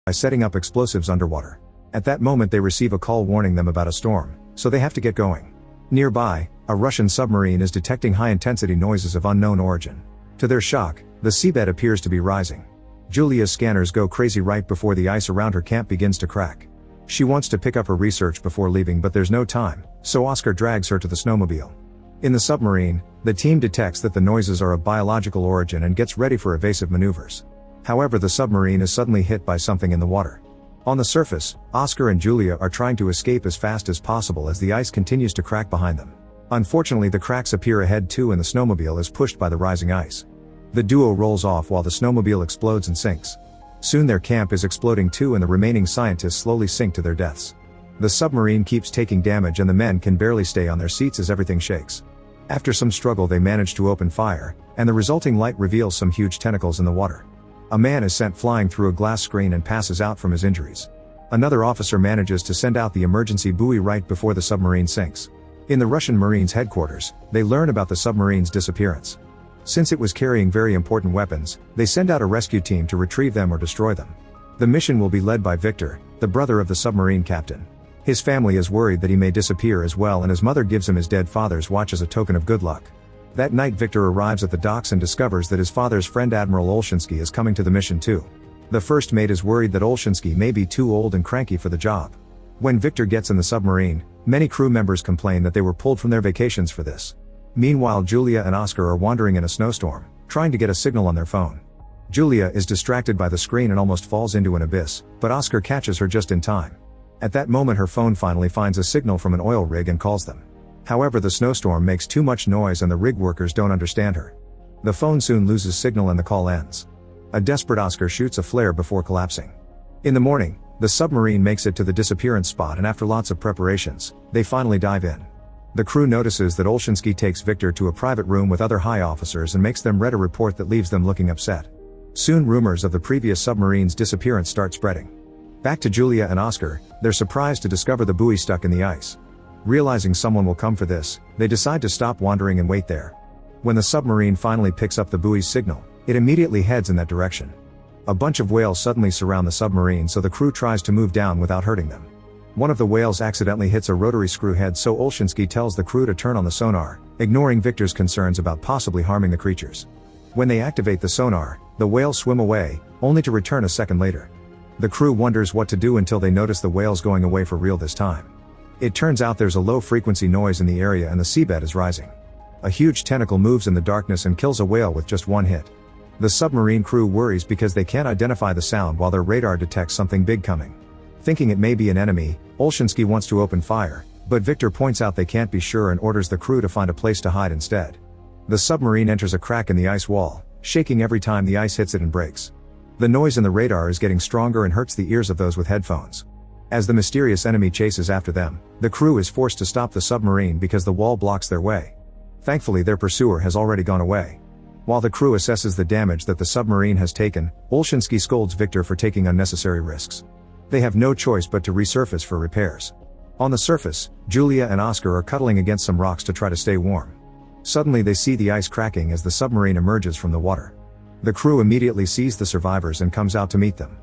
by setting up explosives underwater. At that moment they receive a call warning them about a storm, so they have to get going. Nearby, a Russian submarine is detecting high-intensity noises of unknown origin. To their shock, the seabed appears to be rising. Julia's scanners go crazy right before the ice around her camp begins to crack. She wants to pick up her research before leaving, but there's no time, so Oscar drags her to the snowmobile. In the submarine, the team detects that the noises are of biological origin and gets ready for evasive maneuvers. However, the submarine is suddenly hit by something in the water. On the surface, Oscar and Julia are trying to escape as fast as possible as the ice continues to crack behind them. Unfortunately, the cracks appear ahead too and the snowmobile is pushed by the rising ice. The duo rolls off while the snowmobile explodes and sinks. Soon their camp is exploding too and the remaining scientists slowly sink to their deaths. The submarine keeps taking damage and the men can barely stay on their seats as everything shakes. After some struggle they manage to open fire, and the resulting light reveals some huge tentacles in the water. A man is sent flying through a glass screen and passes out from his injuries. Another officer manages to send out the emergency buoy right before the submarine sinks. In the Russian Marines headquarters, they learn about the submarine's disappearance. Since it was carrying very important weapons, they send out a rescue team to retrieve them or destroy them. The mission will be led by Victor, the brother of the submarine captain. His family is worried that he may disappear as well, and his mother gives him his dead father's watch as a token of good luck. That night Victor arrives at the docks and discovers that his father's friend Admiral Olshansky is coming to the mission too. The first mate is worried that Olshansky may be too old and cranky for the job. When Victor gets in the submarine, many crew members complain that they were pulled from their vacations for this. Meanwhile, Julia and Oscar are wandering in a snowstorm, trying to get a signal on their phone. Julia is distracted by the screen and almost falls into an abyss, but Oscar catches her just in time. At that moment her phone finally finds a signal from an oil rig and calls them. However, the snowstorm makes too much noise and the rig workers don't understand her. The phone soon loses signal and the call ends. A desperate Oscar shoots a flare before collapsing. In the morning, the submarine makes it to the disappearance spot and after lots of preparations, they finally dive in. The crew notices that Olshansky takes Victor to a private room with other high officers and makes them read a report that leaves them looking upset. Soon rumors of the previous submarine's disappearance start spreading. Back to Julia and Oscar, they're surprised to discover the buoy stuck in the ice. Realizing someone will come for this, they decide to stop wandering and wait there. When the submarine finally picks up the buoy's signal, it immediately heads in that direction. A bunch of whales suddenly surround the submarine, so the crew tries to move down without hurting them. One of the whales accidentally hits a rotary screw head, so Olshansky tells the crew to turn on the sonar, ignoring Victor's concerns about possibly harming the creatures. When they activate the sonar, the whales swim away, only to return a second later. The crew wonders what to do until they notice the whales going away for real this time. It turns out there's a low-frequency noise in the area and the seabed is rising. A huge tentacle moves in the darkness and kills a whale with just one hit. The submarine crew worries because they can't identify the sound while their radar detects something big coming. Thinking it may be an enemy, Olshansky wants to open fire, but Victor points out they can't be sure and orders the crew to find a place to hide instead. The submarine enters a crack in the ice wall, shaking every time the ice hits it and breaks. The noise in the radar is getting stronger and hurts the ears of those with headphones. As the mysterious enemy chases after them, the crew is forced to stop the submarine because the wall blocks their way. Thankfully, their pursuer has already gone away. While the crew assesses the damage that the submarine has taken, Olshansky scolds Victor for taking unnecessary risks. They have no choice but to resurface for repairs. On the surface, Julia and Oscar are cuddling against some rocks to try to stay warm. Suddenly they see the ice cracking as the submarine emerges from the water. The crew immediately sees the survivors and comes out to meet them.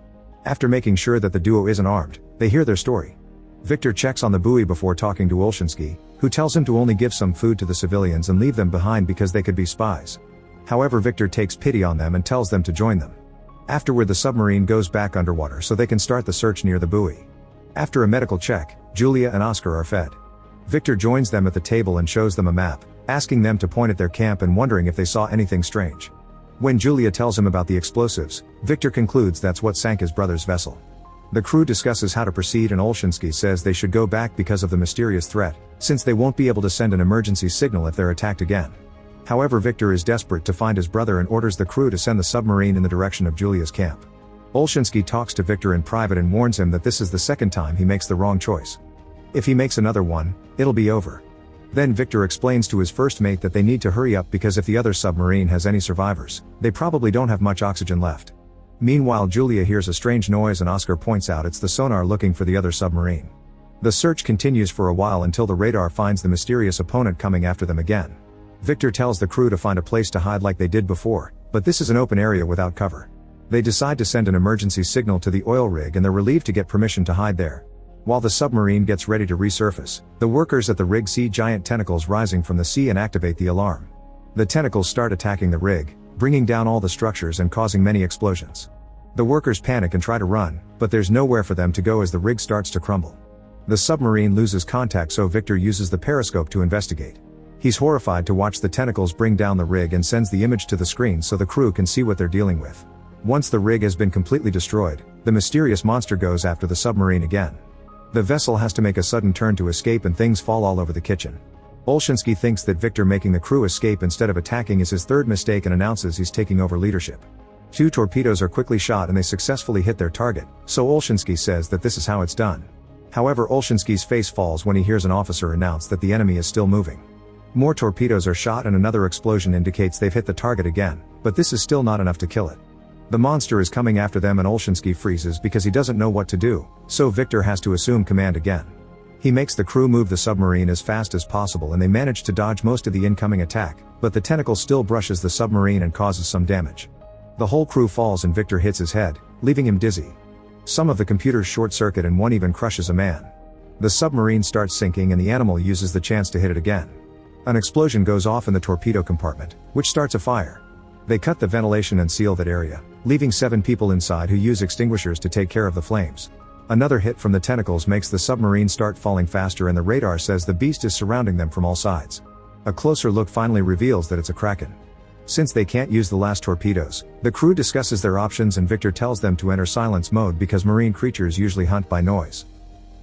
After making sure that the duo isn't armed, they hear their story. Victor checks on the buoy before talking to Olshansky, who tells him to only give some food to the civilians and leave them behind because they could be spies. However, Victor takes pity on them and tells them to join them. Afterward, the submarine goes back underwater so they can start the search near the buoy. After a medical check, Julia and Oscar are fed. Victor joins them at the table and shows them a map, asking them to point at their camp and wondering if they saw anything strange. When Julia tells him about the explosives, Victor concludes that's what sank his brother's vessel. The crew discusses how to proceed and Olshansky says they should go back because of the mysterious threat, since they won't be able to send an emergency signal if they're attacked again. However, Victor is desperate to find his brother and orders the crew to send the submarine in the direction of Julia's camp. Olshansky talks to Victor in private and warns him that this is the second time he makes the wrong choice. If he makes another one, it'll be over. Then Victor explains to his first mate that they need to hurry up because if the other submarine has any survivors, they probably don't have much oxygen left. Meanwhile, Julia hears a strange noise and Oscar points out it's the sonar looking for the other submarine. The search continues for a while until the radar finds the mysterious opponent coming after them again. Victor tells the crew to find a place to hide like they did before, but this is an open area without cover. They decide to send an emergency signal to the oil rig and they're relieved to get permission to hide there. While the submarine gets ready to resurface, the workers at the rig see giant tentacles rising from the sea and activate the alarm. The tentacles start attacking the rig, bringing down all the structures and causing many explosions. The workers panic and try to run, but there's nowhere for them to go as the rig starts to crumble. The submarine loses contact, so Victor uses the periscope to investigate. He's horrified to watch the tentacles bring down the rig and sends the image to the screen so the crew can see what they're dealing with. Once the rig has been completely destroyed, the mysterious monster goes after the submarine again. The vessel has to make a sudden turn to escape and things fall all over the kitchen. Olshansky thinks that Victor making the crew escape instead of attacking is his third mistake and announces he's taking over leadership. 2 torpedoes are quickly shot and they successfully hit their target, so Olshansky says that this is how it's done. However, Olshansky's face falls when he hears an officer announce that the enemy is still moving. More torpedoes are shot and another explosion indicates they've hit the target again, but this is still not enough to kill it. The monster is coming after them and Olshansky freezes because he doesn't know what to do, so Victor has to assume command again. He makes the crew move the submarine as fast as possible and they manage to dodge most of the incoming attack, but the tentacle still brushes the submarine and causes some damage. The whole crew falls and Victor hits his head, leaving him dizzy. Some of the computers short circuit and one even crushes a man. The submarine starts sinking and the animal uses the chance to hit it again. An explosion goes off in the torpedo compartment, which starts a fire. They cut the ventilation and seal that area, leaving 7 people inside who use extinguishers to take care of the flames. Another hit from the tentacles makes the submarine start falling faster and the radar says the beast is surrounding them from all sides. A closer look finally reveals that it's a Kraken. Since they can't use the last torpedoes, the crew discusses their options and Victor tells them to enter silence mode because marine creatures usually hunt by noise.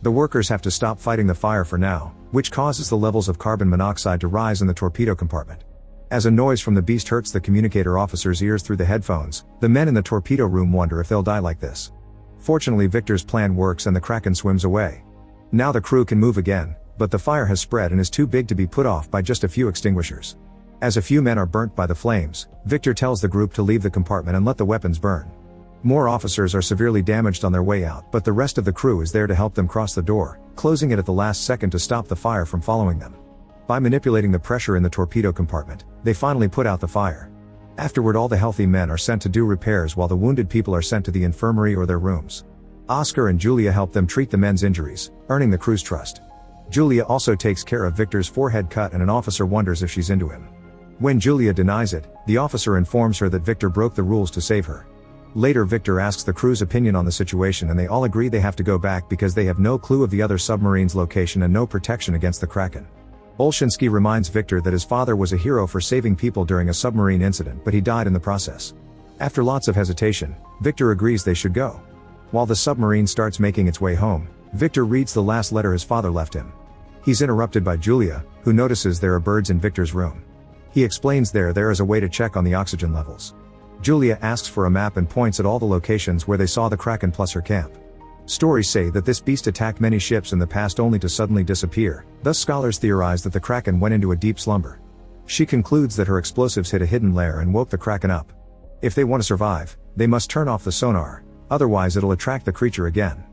The workers have to stop fighting the fire for now, which causes the levels of carbon monoxide to rise in the torpedo compartment. As a noise from the beast hurts the communicator officer's ears through the headphones, the men in the torpedo room wonder if they'll die like this. Fortunately, Victor's plan works and the Kraken swims away. Now the crew can move again, but the fire has spread and is too big to be put off by just a few extinguishers. As a few men are burnt by the flames, Victor tells the group to leave the compartment and let the weapons burn. More officers are severely damaged on their way out, but the rest of the crew is there to help them cross the door, closing it at the last second to stop the fire from following them. By manipulating the pressure in the torpedo compartment, they finally put out the fire. Afterward, all the healthy men are sent to do repairs while the wounded people are sent to the infirmary or their rooms. Oscar and Julia help them treat the men's injuries, earning the crew's trust. Julia also takes care of Victor's forehead cut and an officer wonders if she's into him. When Julia denies it, the officer informs her that Victor broke the rules to save her. Later, Victor asks the crew's opinion on the situation and they all agree they have to go back because they have no clue of the other submarine's location and no protection against the Kraken. Olshansky reminds Victor that his father was a hero for saving people during a submarine incident, but he died in the process. After lots of hesitation, Victor agrees they should go. While the submarine starts making its way home, Victor reads the last letter his father left him. He's interrupted by Julia, who notices there are birds in Victor's room. He explains there is a way to check on the oxygen levels. Julia asks for a map and points at all the locations where they saw the Kraken plus her camp. Stories say that this beast attacked many ships in the past only to suddenly disappear, thus scholars theorize that the Kraken went into a deep slumber. She concludes that her explosives hit a hidden lair and woke the Kraken up. If they want to survive, they must turn off the sonar, otherwise it'll attract the creature again.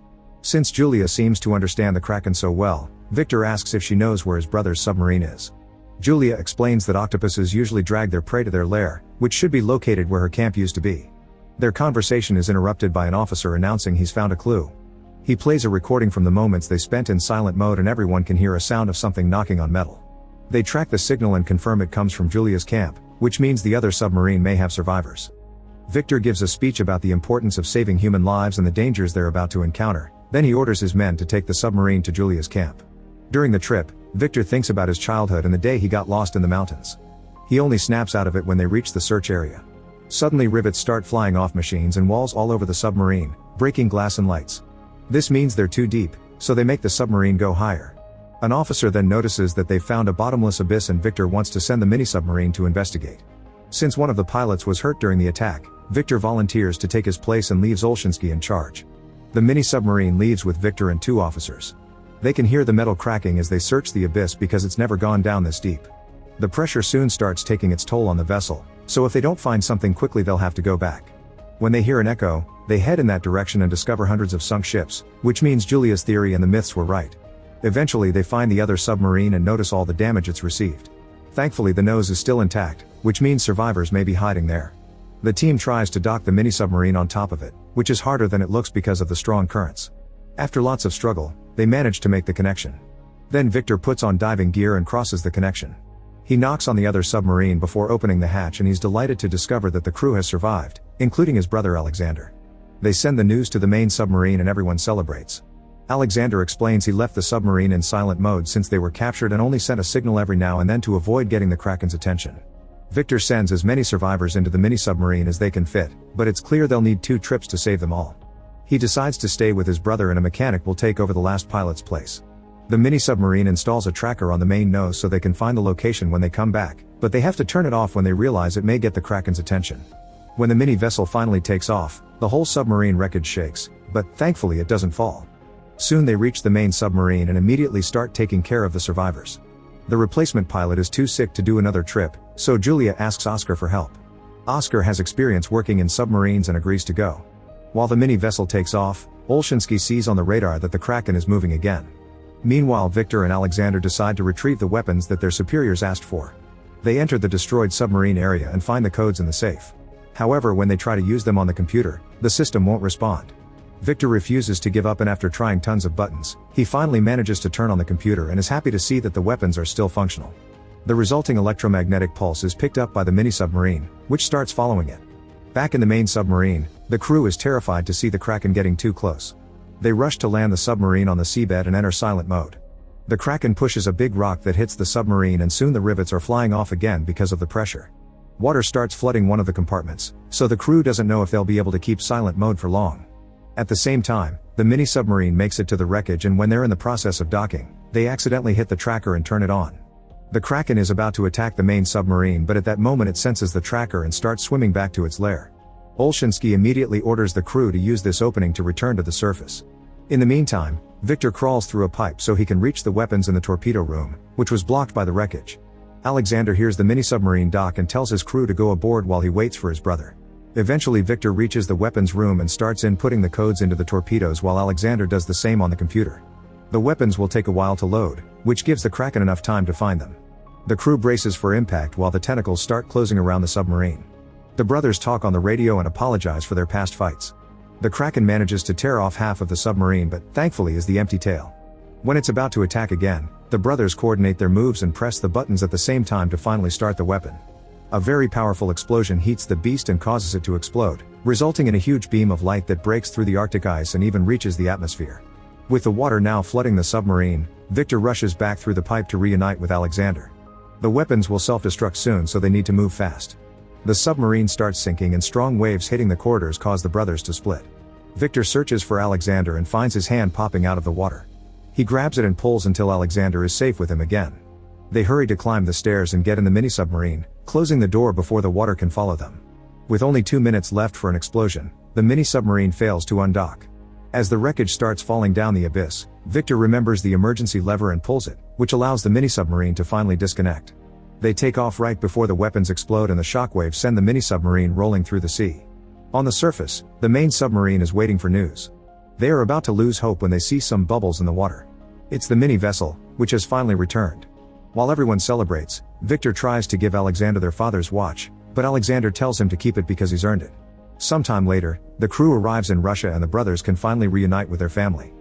Since Julia seems to understand the Kraken so well, Victor asks if she knows where his brother's submarine is. Julia explains that octopuses usually drag their prey to their lair, which should be located where her camp used to be. Their conversation is interrupted by an officer announcing he's found a clue. He plays a recording from the moments they spent in silent mode and everyone can hear a sound of something knocking on metal. They track the signal and confirm it comes from Julia's camp, which means the other submarine may have survivors. Victor gives a speech about the importance of saving human lives and the dangers they're about to encounter, then he orders his men to take the submarine to Julia's camp. During the trip, Victor thinks about his childhood and the day he got lost in the mountains. He only snaps out of it when they reach the search area. Suddenly rivets start flying off machines and walls all over the submarine, breaking glass and lights. This means they're too deep, so they make the submarine go higher. An officer then notices that they've found a bottomless abyss and Victor wants to send the mini-submarine to investigate. Since one of the pilots was hurt during the attack, Victor volunteers to take his place and leaves Olshansky in charge. The mini-submarine leaves with Victor and 2 officers. They can hear the metal cracking as they search the abyss because it's never gone down this deep. The pressure soon starts taking its toll on the vessel, so if they don't find something quickly they'll have to go back. When they hear an echo, they head in that direction and discover hundreds of sunk ships, which means Julia's theory and the myths were right. Eventually they find the other submarine and notice all the damage it's received. Thankfully the nose is still intact, which means survivors may be hiding there. The team tries to dock the mini-submarine on top of it, which is harder than it looks because of the strong currents. After lots of struggle, they manage to make the connection. Then Victor puts on diving gear and crosses the connection. He knocks on the other submarine before opening the hatch, and he's delighted to discover that the crew has survived, including his brother Alexander. They send the news to the main submarine and everyone celebrates. Alexander explains he left the submarine in silent mode since they were captured and only sent a signal every now and then to avoid getting the Kraken's attention. Victor sends as many survivors into the mini-submarine as they can fit, but it's clear they'll need 2 trips to save them all. He decides to stay with his brother and a mechanic will take over the last pilot's place. The mini-submarine installs a tracker on the main nose so they can find the location when they come back, but they have to turn it off when they realize it may get the Kraken's attention. When the mini-vessel finally takes off, the whole submarine wreckage shakes, but thankfully it doesn't fall. Soon they reach the main submarine and immediately start taking care of the survivors. The replacement pilot is too sick to do another trip, so Julia asks Oscar for help. Oscar has experience working in submarines and agrees to go. While the mini-vessel takes off, Olshansky sees on the radar that the Kraken is moving again. Meanwhile, Victor and Alexander decide to retrieve the weapons that their superiors asked for. They enter the destroyed submarine area and find the codes in the safe. However, when they try to use them on the computer, the system won't respond. Victor refuses to give up, and after trying tons of buttons, he finally manages to turn on the computer and is happy to see that the weapons are still functional. The resulting electromagnetic pulse is picked up by the mini-submarine, which starts following it. Back in the main submarine, the crew is terrified to see the Kraken getting too close. They rush to land the submarine on the seabed and enter silent mode. The Kraken pushes a big rock that hits the submarine, and soon the rivets are flying off again because of the pressure. Water starts flooding one of the compartments, so the crew doesn't know if they'll be able to keep silent mode for long. At the same time, the mini-submarine makes it to the wreckage, and when they're in the process of docking, they accidentally hit the tracker and turn it on. The Kraken is about to attack the main submarine, but at that moment it senses the tracker and starts swimming back to its lair. Olshansky immediately orders the crew to use this opening to return to the surface. In the meantime, Victor crawls through a pipe so he can reach the weapons in the torpedo room, which was blocked by the wreckage. Alexander hears the mini-submarine dock and tells his crew to go aboard while he waits for his brother. Eventually Victor reaches the weapons room and starts inputting the codes into the torpedoes while Alexander does the same on the computer. The weapons will take a while to load, which gives the Kraken enough time to find them. The crew braces for impact while the tentacles start closing around the submarine. The brothers talk on the radio and apologize for their past fights. The Kraken manages to tear off half of the submarine, but thankfully is the empty tail. When it's about to attack again, the brothers coordinate their moves and press the buttons at the same time to finally start the weapon. A very powerful explosion heats the beast and causes it to explode, resulting in a huge beam of light that breaks through the Arctic ice and even reaches the atmosphere. With the water now flooding the submarine, Victor rushes back through the pipe to reunite with Alexander. The weapons will self-destruct soon, so they need to move fast. The submarine starts sinking and strong waves hitting the corridors cause the brothers to split. Victor searches for Alexander and finds his hand popping out of the water. He grabs it and pulls until Alexander is safe with him again. They hurry to climb the stairs and get in the mini-submarine, closing the door before the water can follow them. With only 2 minutes left for an explosion, the mini-submarine fails to undock. As the wreckage starts falling down the abyss, Victor remembers the emergency lever and pulls it, which allows the mini-submarine to finally disconnect. They take off right before the weapons explode and the shockwaves send the mini-submarine rolling through the sea. On the surface, the main submarine is waiting for news. They are about to lose hope when they see some bubbles in the water. It's the mini-vessel, which has finally returned. While everyone celebrates, Victor tries to give Alexander their father's watch, but Alexander tells him to keep it because he's earned it. Sometime later, the crew arrives in Russia and the brothers can finally reunite with their family.